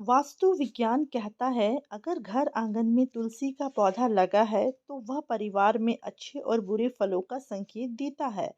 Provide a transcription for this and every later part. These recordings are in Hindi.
वास्तु विज्ञान कहता है अगर घर आंगन में तुलसी का पौधा लगा है तो वह परिवार में अच्छे और बुरे फलों का संकेत देता है।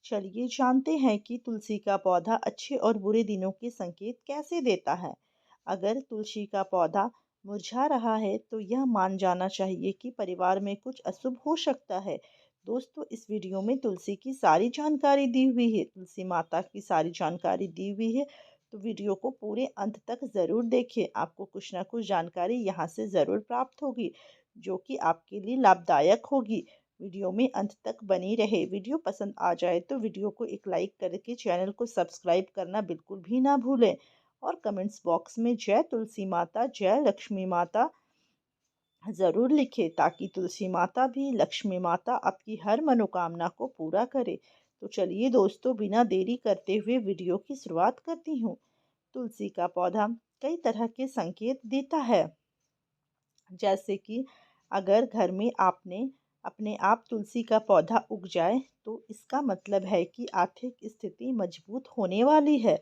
चलिए जानते हैं कि तुलसी का पौधा अच्छे और बुरे दिनों के संकेत कैसे देता है। अगर तुलसी का पौधा मुरझा रहा है तो यह मान जाना चाहिए कि परिवार में कुछ अशुभ हो सकता है। दोस्तों, इस वीडियो में तुलसी की सारी जानकारी दी हुई है, तुलसी माता की सारी जानकारी दी हुई है। तो वीडियो को पूरे अंत तक ज़रूर देखें। आपको कुछ ना कुछ जानकारी यहाँ से ज़रूर प्राप्त होगी जो कि आपके लिए लाभदायक होगी। वीडियो में अंत तक बनी रहे। वीडियो पसंद आ जाए तो वीडियो को एक लाइक करके चैनल को सब्सक्राइब करना बिल्कुल भी ना भूलें। और कमेंट्स बॉक्स में जय तुलसी माता, जय लक्ष्मी माता ज़रूर लिखें ताकि तुलसी माता भी, लक्ष्मी माता आपकी हर मनोकामना को पूरा करे। तो चलिए दोस्तों, बिना देरी करते हुए वीडियो की शुरुआत करती हूँ। तुलसी का पौधा कई तरह के संकेत देता है, जैसे कि अगर घर में आपने अपने आप तुलसी का पौधा उग जाए तो इसका मतलब है कि आर्थिक स्थिति मजबूत होने वाली है।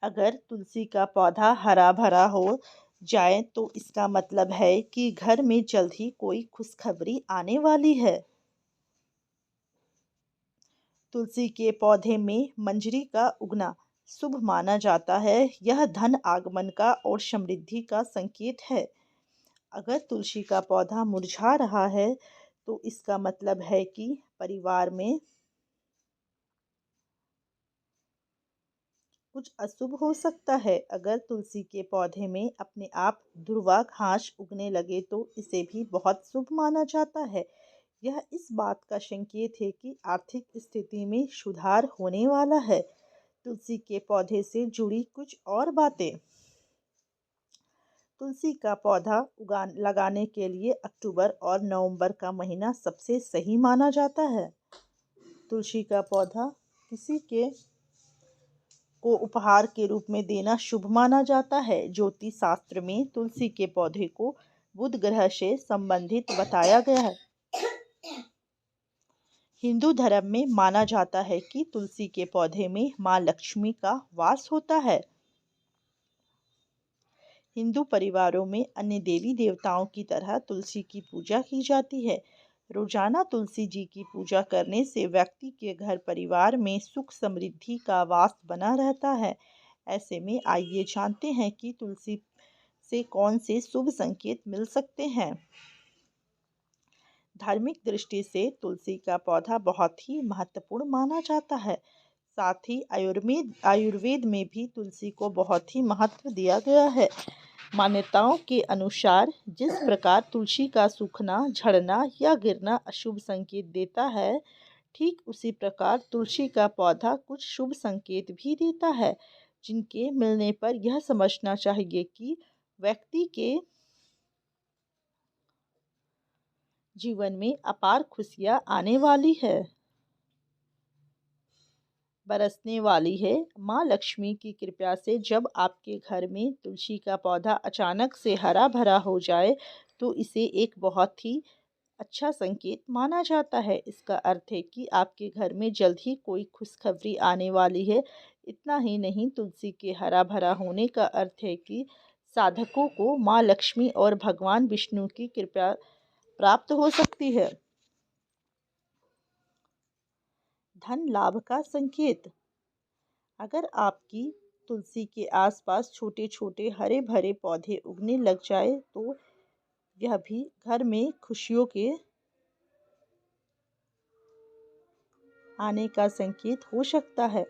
अगर तुलसी का पौधा हरा भरा हो जाए तो इसका मतलब है कि घर में जल्द ही कोई खुशखबरी आने वाली है। तुलसी के पौधे में मंजरी का उगना शुभ माना जाता है। यह धन आगमन का और समृद्धि का संकेत है। अगर तुलसी का पौधा मुरझा रहा है तो इसका मतलब है कि परिवार में कुछ अशुभ हो सकता है। अगर तुलसी के पौधे में अपने आप दुर्वा घास उगने लगे तो इसे भी बहुत शुभ माना जाता है। यह इस बात का संकेत है कि आर्थिक स्थिति में सुधार होने वाला है। तुलसी के पौधे से जुड़ी कुछ और बातें। तुलसी का पौधा लगाने के लिए अक्टूबर और नवंबर का महीना सबसे सही माना जाता है। तुलसी का पौधा किसी के को उपहार के रूप में देना शुभ माना जाता है। ज्योतिष शास्त्र में तुलसी के पौधे को बुध ग्रह से संबंधित बताया गया है। हिंदू धर्म में माना जाता है कि तुलसी के पौधे में माँ लक्ष्मी का वास होता है। हिंदू परिवारों में अन्य देवी देवताओं की तरह तुलसी की पूजा की जाती है। रोजाना तुलसी जी की पूजा करने से व्यक्ति के घर परिवार में सुख समृद्धि का वास बना रहता है। ऐसे में आइए जानते हैं कि तुलसी से कौन से शुभ संकेत मिल सकते हैं। धार्मिक दृष्टि से तुलसी का पौधा बहुत ही महत्वपूर्ण माना जाता है। साथ ही आयुर्वेद में भी तुलसी को बहुत ही महत्व दिया गया है। मान्यताओं के अनुसार जिस प्रकार तुलसी का सूखना, झड़ना या गिरना अशुभ संकेत देता है, ठीक उसी प्रकार तुलसी का पौधा कुछ शुभ संकेत भी देता है, जिनके मिलने पर यह समझना चाहिए कि व्यक्ति के जीवन में अपार खुशियाँ आने वाली है, बरसने वाली है। माँ लक्ष्मी की कृपा से जब आपके घर में तुलसी का पौधा अचानक से हरा भरा हो जाए तो इसे एक बहुत ही अच्छा संकेत माना जाता है। इसका अर्थ है कि आपके घर में जल्द ही कोई खुशखबरी आने वाली है। इतना ही नहीं, तुलसी के हरा भरा होने का अर्थ है कि साधकों को माँ लक्ष्मी और भगवान विष्णु की कृपा प्राप्त हो सकती है। धन लाभ का संकेत। अगर आपकी तुलसी के आसपास छोटे छोटे हरे भरे पौधे उगने लग जाए तो यह भी घर में खुशियों के आने का संकेत हो सकता है।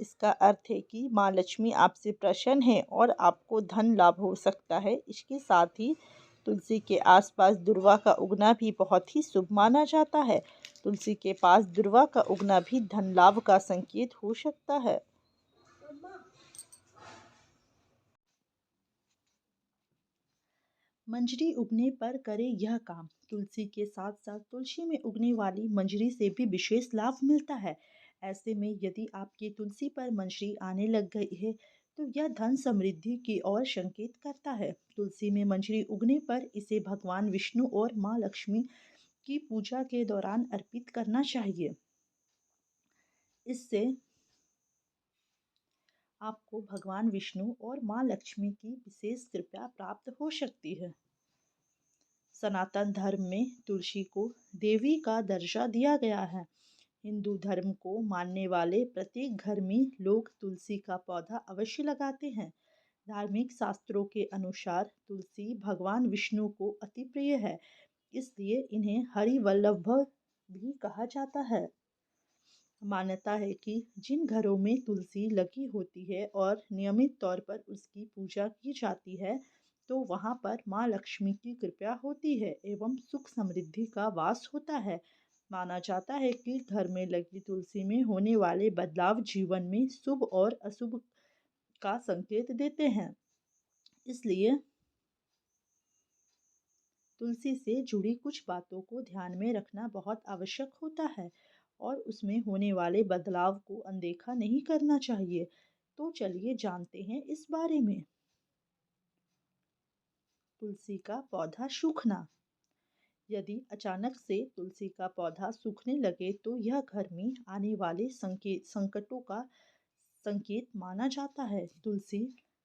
इसका अर्थ है कि माँ लक्ष्मी आपसे प्रसन्न है और आपको धन लाभ हो सकता है। इसके साथ ही तुलसी के आसपास दुर्वा का उगना भी बहुत ही शुभ माना जाता है। तुलसी के पास दुर्वा का उगना भी धन लाभ का संकेत हो सकता है। मंजरी उगने पर करें यह काम। तुलसी के साथ साथ तुलसी में उगने वाली मंजरी से भी विशेष लाभ मिलता है। ऐसे में यदि आपकी तुलसी पर मंजरी आने लग गई है तो यह धन समृद्धि की ओर संकेत करता है। तुलसी में मंजरी उगने पर इसे भगवान विष्णु और माँ लक्ष्मी की पूजा के दौरान अर्पित करना चाहिए। इससे आपको भगवान विष्णु और माँ लक्ष्मी की विशेष कृपा प्राप्त हो सकती है। सनातन धर्म में तुलसी को देवी का दर्जा दिया गया है। हिंदू धर्म को मानने वाले प्रत्येक घर में लोग तुलसी का पौधा अवश्य लगाते हैं। धार्मिक शास्त्रों के अनुसार तुलसी भगवान विष्णु को अति प्रिय है, इसलिए इन्हें हरि वल्लभ भी कहा जाता है। मान्यता है कि जिन घरों में तुलसी लगी होती है और नियमित तौर पर उसकी पूजा की जाती है, तो वहाँ पर माँ लक्ष्मी की कृपा होती है एवं सुख समृद्धि का वास होता है। माना जाता है कि घर में लगी तुलसी में होने वाले बदलाव जीवन में शुभ और अशुभ का संकेत देते हैं। इसलिए तुलसी से जुड़ी कुछ बातों को ध्यान में रखना बहुत आवश्यक होता है और उसमें होने वाले बदलाव को अनदेखा नहीं करना चाहिए। तो चलिए जानते हैं इस बारे में। तुलसी का पौधा सूखना। यदि अचानक से तुलसी का पौधा सूखने लगे तो यह घर में आने वाले संकटों का संकेत माना जाता है। तुलसी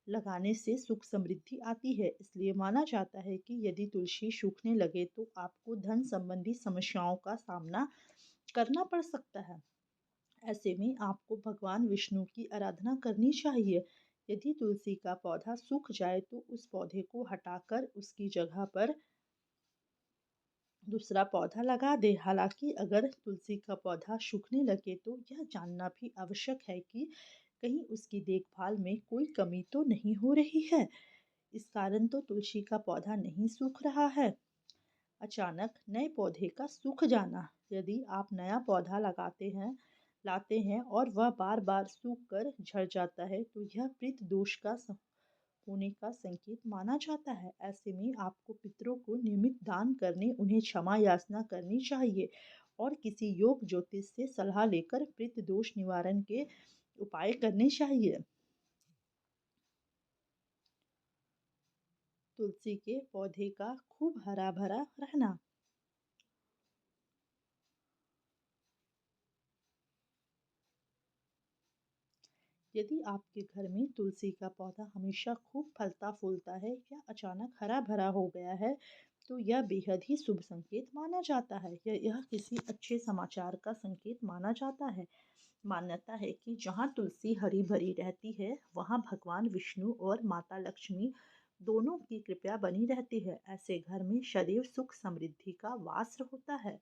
लगाने से सुख समृद्धि आती है, इसलिए माना जाता है कि यदि तुलसी सूखने लगे तो आपको धन संबंधी समस्याओं का सामना करना पड़ सकता है। ऐसे में आपको भगवान विष्णु की आराधना करनी चाहिए। यदि तुलसी का पौधा सूख जाए तो उस पौधे को हटाकर उसकी जगह पर दूसरा पौधा लगा दे। हालांकि अगर तुलसी का पौधा सूखने लगे तो यह जानना भी आवश्यक है कि कहीं उसकी देखभाल में कोई कमी तो नहीं हो रही है। इस कारण तो तुलसी का पौधा नहीं सूख रहा है। अचानक नए पौधे का सूख जाना। यदि आप नया पौधा लाते हैं और वह बार बार सूख कर झड़ जाता है तो यह पितृ दोष का होने का संकेत माना जाता है। ऐसे में आपको पितरों को नियमित दान करने, उन्हें क्षमा याचना करनी चाहिए और किसी योग ज्योतिष से सलाह लेकर पितृ दोष निवारण के उपाय करने चाहिए। तुलसी के पौधे का खूब हरा भरा रहना। यदि आपके घर में तुलसी का पौधा हमेशा खूब फलता फूलता है या अचानक हरा भरा हो गया है, तो यह बेहद ही शुभ संकेत माना जाता है। यह किसी अच्छे समाचार का संकेत माना जाता है। मान्यता है कि जहाँ तुलसी हरी भरी रहती है, वहाँ भगवान विष्णु और माता लक्ष्मी दोनों की कृपा बनी रहती है। ऐसे घर में सदैव सुख समृद्धि का वास होता है।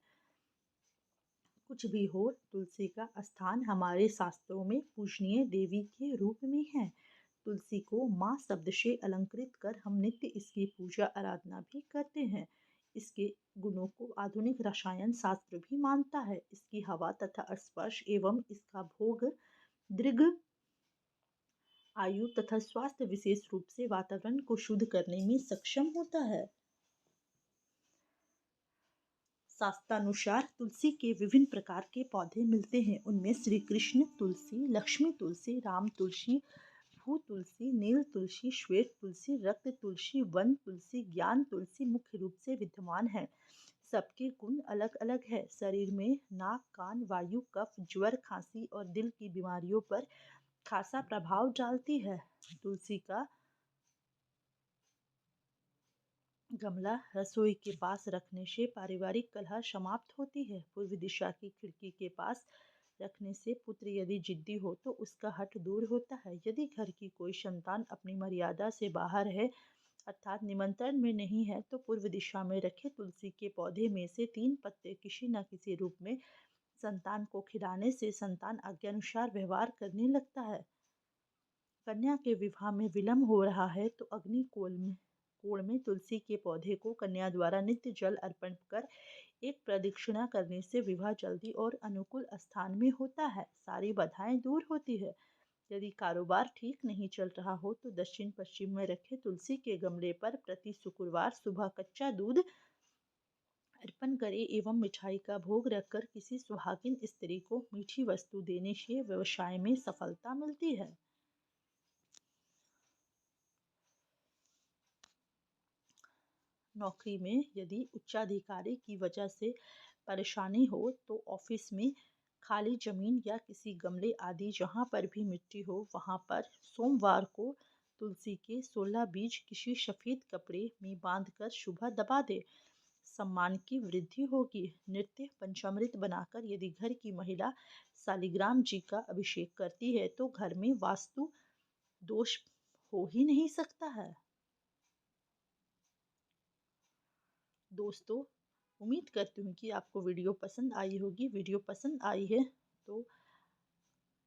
कुछ भी हो, तुलसी का स्थान हमारे शास्त्रों में पूजनीय देवी के रूप में है। तुलसी को माँ शब्द से अलंकृत कर हम नित्य इसकी पूजा आराधना भी करते हैं। इसके गुणों को आधुनिक रसायन शास्त्र भी मानता है। इसकी हवा तथा स्पर्श एवं इसका भोग दीर्घ आयु तथा स्वास्थ्य विशेष रूप से वातावरण को शुद्ध करने में सक्षम होता है। शास्त्रानुसार तुलसी के विभिन्न प्रकार के पौधे मिलते हैं। उनमें श्री कृष्ण तुलसी, लक्ष्मी तुलसी, राम तुलसी, भू तुलसी, नील तुलसी, श्वेत तुलसी, रक्त तुलसी, वन तुलसी, ज्ञान तुलसी मुख्य रूप से विद्यमान है। सबके गुण अलग अलग है। शरीर में नाक, कान, वायु, कफ, ज्वर, खांसी और दिल की बीमारियों पर खासा प्रभाव डालती है। तुलसी का गमला रसोई के पास रखने से पारिवारिक कलह समाप्त होती है। पूर्व दिशा की खिड़की के पास रखने से पुत्र यदि जिद्दी हो तो उसका हठ दूर होता है। यदि घर की कोई संतान अपनी मर्यादा से बाहर है अर्थात निमंत्रण में नहीं है, तो पूर्व दिशा में रखे तुलसी के पौधे में से 3 पत्ते किसी न किसी रूप में संतान को खिलाने से संतान आज्ञानुसार व्यवहार करने लगता है। कन्या के विवाह में विलम्ब हो रहा है तो अग्नि कोण में तुलसी के पौधे को कन्या द्वारा नित्य जल अर्पण कर एक प्रदक्षिणा करने से विवाह जल्दी और अनुकूल स्थान में होता है। सारी बाधाएं दूर होती है। यदि कारोबार ठीक नहीं चल रहा हो तो दक्षिण पश्चिम में रखे तुलसी के गमले पर प्रति शुक्रवार सुबह कच्चा दूध अर्पण करें एवं मिठाई का भोग रखकर किसी सुहागिन स्त्री को मीठी वस्तु देने से व्यवसाय में सफलता मिलती है। नौकरी में यदि उच्चाधिकारी की वजह से परेशानी हो तो ऑफिस में खाली जमीन या किसी गमले आदि जहाँ पर भी मिट्टी हो वहाँ पर सोमवार को तुलसी के 16 बीज किसी सफेद कपड़े में बांधकर सुबह दबा दे। सम्मान की वृद्धि होगी। नृत्य पंचामृत बनाकर यदि घर की महिला शालिग्राम जी का अभिषेक करती है तो घर में वास्तु दोष हो ही नहीं सकता है। दोस्तों, उम्मीद करती हूँ कि आपको वीडियो पसंद आई होगी। वीडियो पसंद आई है तो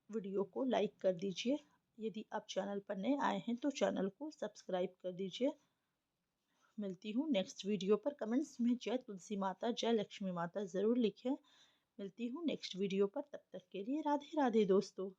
वीडियो को लाइक कर दीजिए। यदि आप चैनल पर नए आए हैं तो चैनल को सब्सक्राइब कर दीजिए। मिलती हूँ नेक्स्ट वीडियो पर। कमेंट्स में जय तुलसी माता, जय लक्ष्मी माता ज़रूर लिखें। मिलती हूँ नेक्स्ट वीडियो पर। तब तक के लिए राधे राधे दोस्तों।